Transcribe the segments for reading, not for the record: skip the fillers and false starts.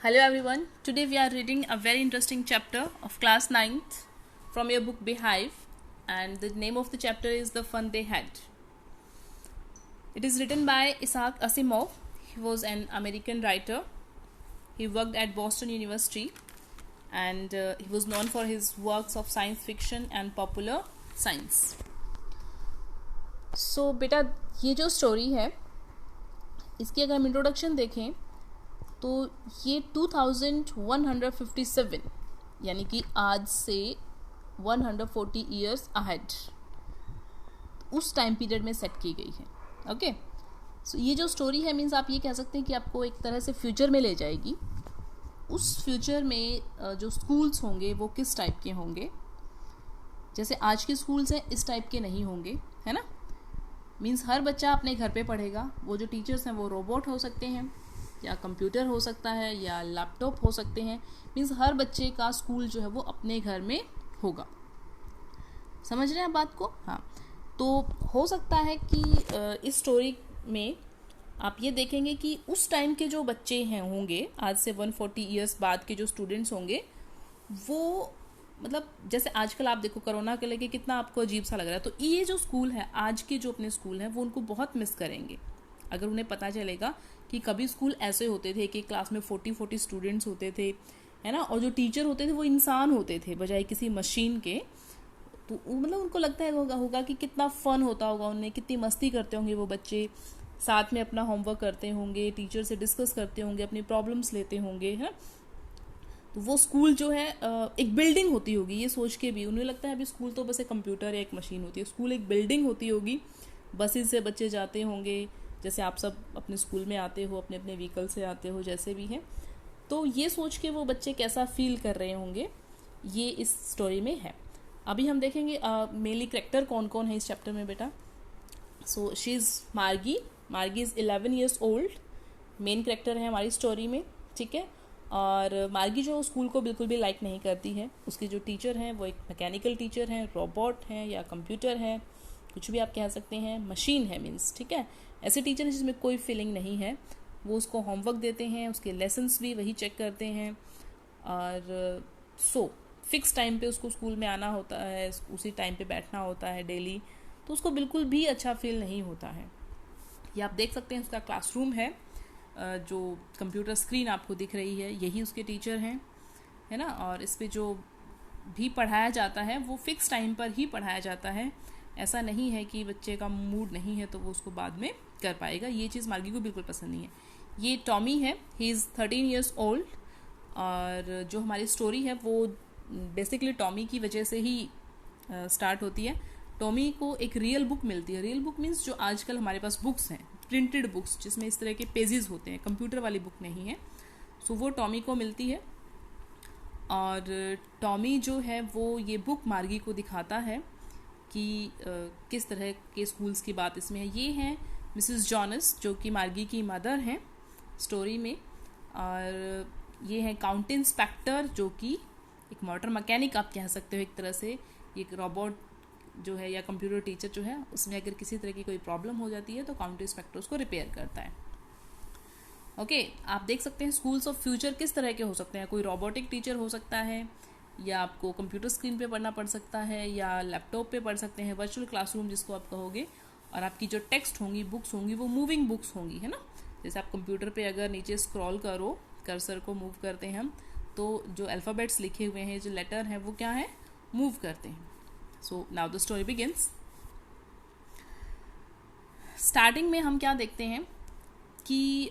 Hello everyone. Today we are reading a very interesting chapter of class 9th from your book Beehive, and the name of the chapter is The Fun They Had. It is written by Isaac Asimov. He was an American writer. He worked at Boston University and he was known for his works of science fiction and popular science. So बेटा ये जो story है इसकी अगर हम introduction देखें तो ये 2157 यानी कि आज से 140 ईयर्स अहेड उस टाइम पीरियड में सेट की गई है. ओके सो ये जो स्टोरी है मीन्स आप ये कह सकते हैं कि आपको एक तरह से फ्यूचर में ले जाएगी. उस फ्यूचर में जो स्कूल्स होंगे वो किस टाइप के होंगे. जैसे आज के स्कूल्स हैं इस टाइप के नहीं होंगे, है ना. मीन्स हर बच्चा अपने घर पे पढ़ेगा. वो जो टीचर्स हैं वो रोबोट हो सकते हैं या कंप्यूटर हो सकता है या लैपटॉप हो सकते हैं. मीन्स हर बच्चे का स्कूल जो है वो अपने घर में होगा. समझ रहे हैं आप बात को. हाँ, तो हो सकता है कि इस स्टोरी में आप ये देखेंगे कि उस टाइम के जो बच्चे हैं होंगे, आज से 140 ईयर्स बाद के जो स्टूडेंट्स होंगे, वो मतलब जैसे आजकल आप देखो कोरोना के लेके कितना आपको अजीब सा लग रहा है. तो ये जो स्कूल है, आज के जो अपने स्कूल हैं, वो उनको बहुत मिस करेंगे अगर उन्हें पता चलेगा कि कभी स्कूल ऐसे होते थे कि क्लास में 40 स्टूडेंट्स होते थे, है ना. और जो टीचर होते थे वो इंसान होते थे बजाय किसी मशीन के. तो मतलब उनको लगता है होगा कि कितना फन होता होगा, उन्हें कितनी मस्ती करते होंगे वो बच्चे, साथ में अपना होमवर्क करते होंगे, टीचर से डिस्कस करते होंगे, अपनी प्रॉब्लम्स लेते होंगे, है. तो वो स्कूल जो है एक बिल्डिंग होती होगी. ये सोच के भी उन्हें लगता है अभी स्कूल तो बस एक कंप्यूटर या एक मशीन होती है. स्कूल एक बिल्डिंग होती होगी. बसेस से बच्चे जाते होंगे, जैसे आप सब अपने स्कूल में आते हो, अपने अपने व्हीकल से आते हो, जैसे भी है. तो ये सोच के वो बच्चे कैसा फील कर रहे होंगे, ये इस स्टोरी में है. अभी हम देखेंगे मेनली कैरेक्टर कौन कौन है इस चैप्टर में बेटा. सो शी इज़ मार्गी. मार्गी is 11 years old. Main character है हमारी स्टोरी में, ठीक है. और मार्गी जो स्कूल को बिल्कुल भी लाइक नहीं करती है. उसके जो टीचर हैं वो एक मैकेनिकल टीचर हैं, रोबोट हैं या कंप्यूटर है, कुछ भी आप कह सकते हैं, मशीन है मीन्स, ठीक है. ऐसे टीचर हैं जिसमें कोई फीलिंग नहीं है. वो उसको होमवर्क देते हैं, उसके लेसन्स भी वही चेक करते हैं, और फिक्स टाइम पे उसको स्कूल में आना होता है, उसी टाइम पे बैठना होता है डेली. तो उसको बिल्कुल भी अच्छा फील नहीं होता है. ये आप देख सकते हैं उसका क्लासरूम है. जो कंप्यूटर स्क्रीन आपको दिख रही है यही उसके टीचर हैं, है ना. और इस पर जो भी पढ़ाया जाता है वो फिक्स टाइम पर ही पढ़ाया जाता है. ऐसा नहीं है कि बच्चे का मूड नहीं है तो वो उसको बाद में कर पाएगा. ये चीज़ मार्गी को बिल्कुल पसंद नहीं है. ये टॉमी है. He is 13 years old. और जो हमारी स्टोरी है वो बेसिकली टॉमी की वजह से ही स्टार्ट होती है. टॉमी को एक रियल बुक मिलती है. रियल बुक मीन्स जो आजकल हमारे पास बुक्स हैं, प्रिंटेड बुक्स जिसमें इस तरह के पेजेस होते हैं, कंप्यूटर वाली बुक नहीं है. सो वो टॉमी को मिलती है. और टॉमी जो है वो ये बुक मार्गी को दिखाता है कि किस तरह के स्कूल्स की बात इसमें है. ये हैं मिसेस जॉनस जो कि मार्गी की मदर हैं स्टोरी में. और ये है काउंटी इंस्पेक्टर जो कि एक मोटर मैकेनिक आप कह सकते हो एक तरह से. एक रोबोट जो है या कंप्यूटर टीचर जो है, उसमें अगर किसी तरह की कोई प्रॉब्लम हो जाती है तो काउंटी इंस्पेक्टर उसको रिपेयर करता है. ओके, आप देख सकते हैं स्कूल्स ऑफ फ्यूचर किस तरह के हो सकते हैं. कोई रोबोटिक टीचर हो सकता है, या आपको कंप्यूटर स्क्रीन पे पढ़ना पड़ सकता है, या लैपटॉप पे पढ़ सकते हैं, वर्चुअल क्लासरूम जिसको आप कहोगे. और आपकी जो टेक्स्ट होंगी, बुक्स होंगी, वो मूविंग बुक्स होंगी, है ना. जैसे आप कंप्यूटर पे अगर नीचे स्क्रॉल करो, कर्सर को मूव करते हैं हम, तो जो अल्फ़ाबेट्स लिखे हुए हैं, जो लेटर हैं, वो क्या है, मूव करते हैं. So now the story begins. Starting में हम क्या देखते हैं कि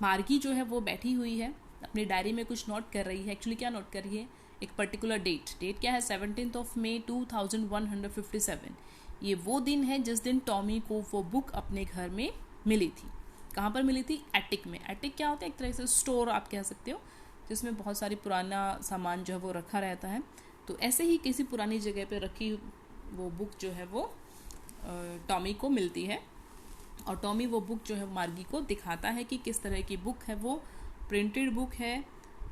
मार्गी जो है वो बैठी हुई है, अपनी डायरी में कुछ नोट कर रही है. एक्चुअली क्या नोट कर रही है, एक पर्टिकुलर डेट क्या है, 17 मई 2157. ये वो दिन है जिस दिन टॉमी को वो बुक अपने घर में मिली थी. कहाँ पर मिली थी, एटिक में. एटिक क्या होता है, एक तरह से स्टोर आप कह सकते हो, जिसमें बहुत सारी पुराना सामान जो है वो रखा रहता है. तो ऐसे ही किसी पुरानी जगह पे रखी वो बुक जो है वो टॉमी को मिलती है. और टॉमी वो बुक जो है मार्गी को दिखाता है कि किस तरह की बुक है वो. प्रिंटेड बुक है.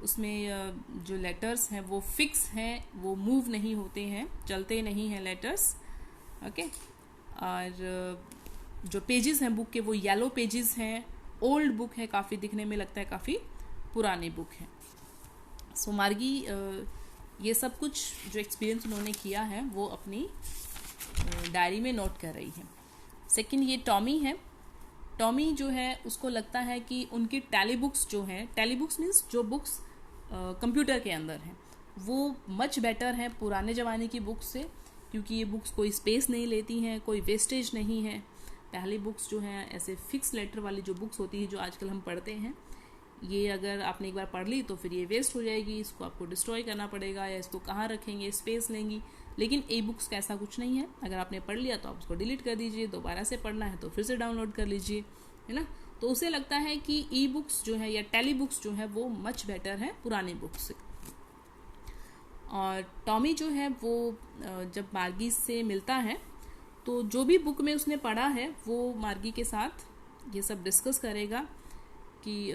उसमें जो लेटर्स हैं वो फिक्स हैं, वो मूव नहीं होते हैं, चलते नहीं हैं लेटर्स. ओके. और जो पेजेस हैं बुक के वो येलो पेजेस हैं. ओल्ड बुक है, काफ़ी दिखने में लगता है काफ़ी पुराने बुक हैं। सो मार्गी ये सब कुछ जो एक्सपीरियंस उन्होंने किया है वो अपनी डायरी में नोट कर रही है। सेकंड ये टॉमी है। टॉमी जो है उसको लगता है कि उनकी टैली बुक्स जो हैं, टैली बुक्स मीन्स जो बुक्स कंप्यूटर के अंदर हैं, वो मच बेटर हैं पुराने ज़माने की बुक्स से, क्योंकि ये बुक्स कोई स्पेस नहीं लेती हैं, कोई वेस्टेज नहीं है। पहली बुक्स जो हैं ऐसे फिक्स लेटर वाली जो बुक्स होती है जो आजकल हम पढ़ते हैं, ये अगर आपने एक बार पढ़ ली तो फिर ये वेस्ट हो जाएगी, इसको आपको डिस्ट्रॉय करना पड़ेगा या इसको कहाँ रखेंगे, स्पेस लेंगी। लेकिन ई बुक्स का ऐसा कुछ नहीं है, अगर आपने पढ़ लिया तो आप उसको डिलीट कर दीजिए, दोबारा से पढ़ना है तो फिर से डाउनलोड कर लीजिए, है ना। तो उसे लगता है कि ई बुक्स जो है या टेली बुक्स जो है वो मच बेटर है पुरानी बुक्स से। और टॉमी जो है वो जब मार्गी से मिलता है तो जो भी बुक में उसने पढ़ा है वो मार्गी के साथ ये सब डिस्कस करेगा कि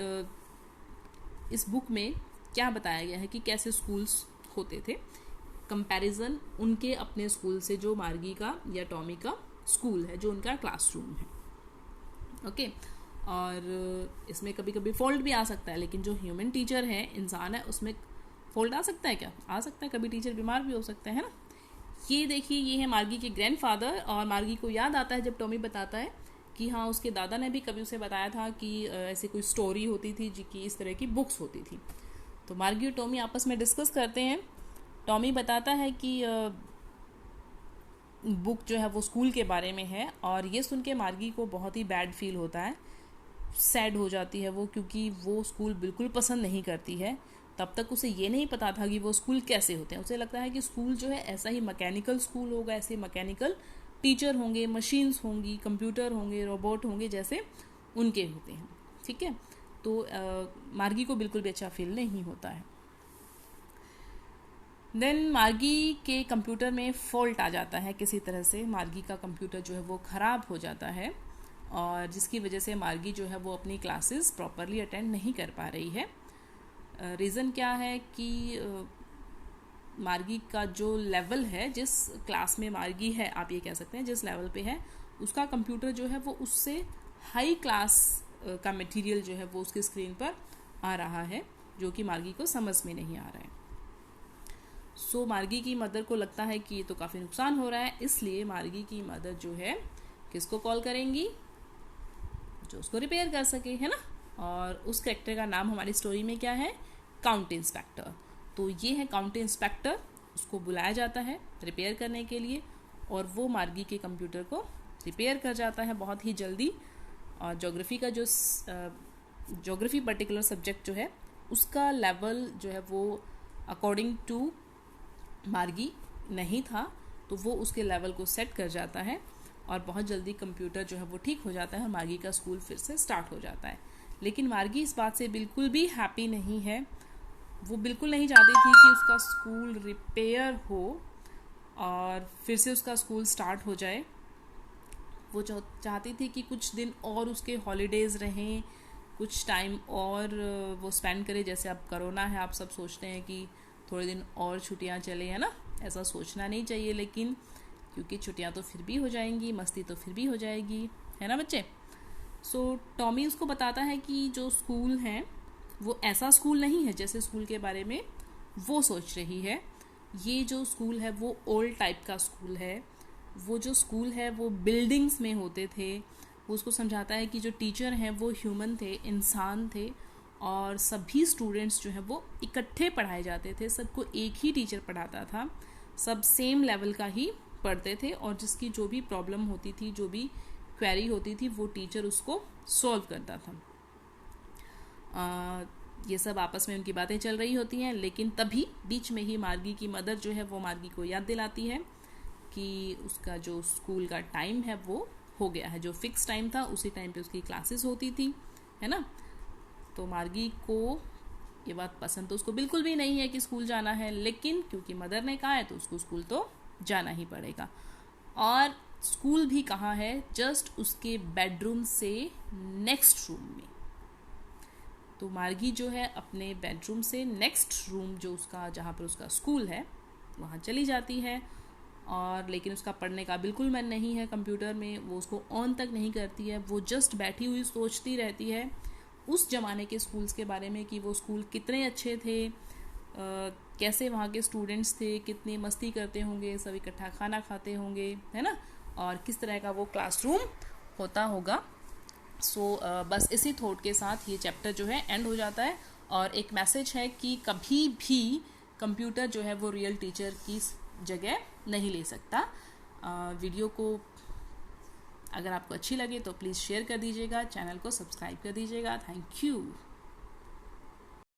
इस बुक में क्या बताया गया है कि कैसे स्कूल्स होते थे, कंपैरिजन उनके अपने स्कूल से, जो मार्गी का या टॉमी का स्कूल है, जो उनका क्लासरूम है। ओके। और इसमें कभी कभी फॉल्ट भी आ सकता है, लेकिन जो ह्यूमन टीचर है, इंसान है, उसमें फॉल्ट आ सकता है क्या? आ सकता है, कभी टीचर बीमार भी हो सकता है ना। ये देखिए, ये है मार्गी के ग्रैंडफादर, और मार्गी को याद आता है जब टॉमी बताता है कि हाँ उसके दादा ने भी कभी उसे बताया था कि ऐसी कोई स्टोरी होती थी जिसकी इस तरह की बुक्स होती थी। तो मार्गी और टॉमी आपस में डिस्कस करते हैं। टॉमी बताता है कि बुक जो है वो स्कूल के बारे में है, और ये सुन के मार्गी को बहुत ही बैड फील होता है, सैड हो जाती है वो, क्योंकि वो स्कूल बिल्कुल पसंद नहीं करती है। तब तक उसे ये नहीं पता था कि वो स्कूल कैसे होते हैं। उसे लगता है कि स्कूल जो है ऐसा ही मैकेनिकल स्कूल होगा, ऐसे मैकेनिकल टीचर होंगे, मशीन्स होंगी, कंप्यूटर होंगे, रोबोट होंगे, जैसे उनके होते हैं। ठीक है। तो मार्गी को बिल्कुल भी अच्छा फील नहीं होता है। देन मार्गी के कंप्यूटर में फॉल्ट आ जाता है किसी तरह से, मार्गी का कंप्यूटर जो है वो ख़राब हो जाता है, और जिसकी वजह से मार्गी जो है वो अपनी क्लासेस प्रॉपरली अटेंड नहीं कर पा रही है। रीज़न क्या है कि मार्गी का जो लेवल है, जिस क्लास में मार्गी है, आप ये कह सकते हैं जिस लेवल पे है, उसका कंप्यूटर जो है वो उससे हाई क्लास का मटेरियल जो है वो उसकी स्क्रीन पर आ रहा है, जो कि मार्गी को समझ में नहीं आ रहा है। सो मार्गी की मदर को लगता है कि ये तो काफ़ी नुकसान हो रहा है, इसलिए मार्गी की मदर जो है किसको कॉल करेंगी? जो उसको रिपेयर कर सके, है ना। और उस कैरेक्टर का नाम हमारी स्टोरी में क्या है? County inspector. तो ये है काउंटी इंस्पेक्टर, उसको बुलाया जाता है रिपेयर करने के लिए, और वो मार्गी के कंप्यूटर को रिपेयर कर जाता है बहुत ही जल्दी। और ज्योग्राफी का जो ज्योग्राफी पर्टिकुलर सब्जेक्ट जो है उसका लेवल जो है वो अकॉर्डिंग टू मार्गी नहीं था, तो वो उसके लेवल को सेट कर जाता है, और बहुत जल्दी कंप्यूटर जो है वो ठीक हो जाता है, मार्गी का स्कूल फिर से स्टार्ट हो जाता है। लेकिन मार्गी इस बात से बिल्कुल भी हैप्पी नहीं है। वो बिल्कुल नहीं चाहती थी कि उसका स्कूल रिपेयर हो और फिर से उसका स्कूल स्टार्ट हो जाए। वो चाहती थी कि कुछ दिन और उसके हॉलीडेज़ रहें, कुछ टाइम और वो स्पेंड करे। जैसे अब कोरोना है, आप सब सोचते हैं कि थोड़े दिन और छुट्टियां चले, है ना। ऐसा सोचना नहीं चाहिए, लेकिन क्योंकि छुट्टियां तो फिर भी हो जाएंगी, मस्ती तो फिर भी हो जाएगी, है ना बच्चे। सो टॉमी उसको बताता है कि जो स्कूल है वो ऐसा स्कूल नहीं है जैसे स्कूल के बारे में वो सोच रही है। ये जो स्कूल है वो ओल्ड टाइप का स्कूल है। वो जो स्कूल है वो बिल्डिंग्स में होते थे। वो उसको समझाता है कि जो टीचर हैं वो ह्यूमन थे, इंसान थे, और सभी स्टूडेंट्स जो है वो इकट्ठे पढ़ाए जाते थे। सबको एक ही टीचर पढ़ाता था, सब सेम लेवल का ही पढ़ते थे, और जिसकी जो भी प्रॉब्लम होती थी, जो भी क्वेरी होती थी, वो टीचर उसको सॉल्व करता था। ये सब आपस में उनकी बातें चल रही होती हैं, लेकिन तभी बीच में ही मार्गी की मदर जो है वो मार्गी को याद दिलाती है कि उसका जो स्कूल का टाइम है वो हो गया है। जो फिक्स टाइम था उसी टाइम पे उसकी क्लासेस होती थी, है ना। तो मार्गी को ये बात पसंद तो उसको बिल्कुल भी नहीं है कि स्कूल जाना है, लेकिन क्योंकि मदर ने कहा है तो उसको स्कूल तो जाना ही पड़ेगा। और स्कूल भी कहाँ है? जस्ट उसके बेडरूम से नेक्स्ट रूम में। तो मार्गी जो है अपने बेडरूम से नेक्स्ट रूम, जो उसका जहाँ पर उसका स्कूल है, वहाँ चली जाती है। और लेकिन उसका पढ़ने का बिल्कुल मन नहीं है कंप्यूटर में, वो उसको ऑन तक नहीं करती है। वो जस्ट बैठी हुई सोचती रहती है उस ज़माने के स्कूल्स के बारे में कि वो स्कूल कितने अच्छे थे, कैसे वहाँ के स्टूडेंट्स थे, कितनी मस्ती करते होंगे, सब इकट्ठा खाना खाते होंगे, है ना, और किस तरह का वो क्लासरूम होता होगा। बस इसी थॉट के साथ ये चैप्टर जो है एंड हो जाता है, और एक मैसेज है कि कभी भी कंप्यूटर जो है वो रियल टीचर की जगह नहीं ले सकता। वीडियो को अगर आपको अच्छी लगे तो प्लीज़ शेयर कर दीजिएगा, चैनल को सब्सक्राइब कर दीजिएगा। Thank you.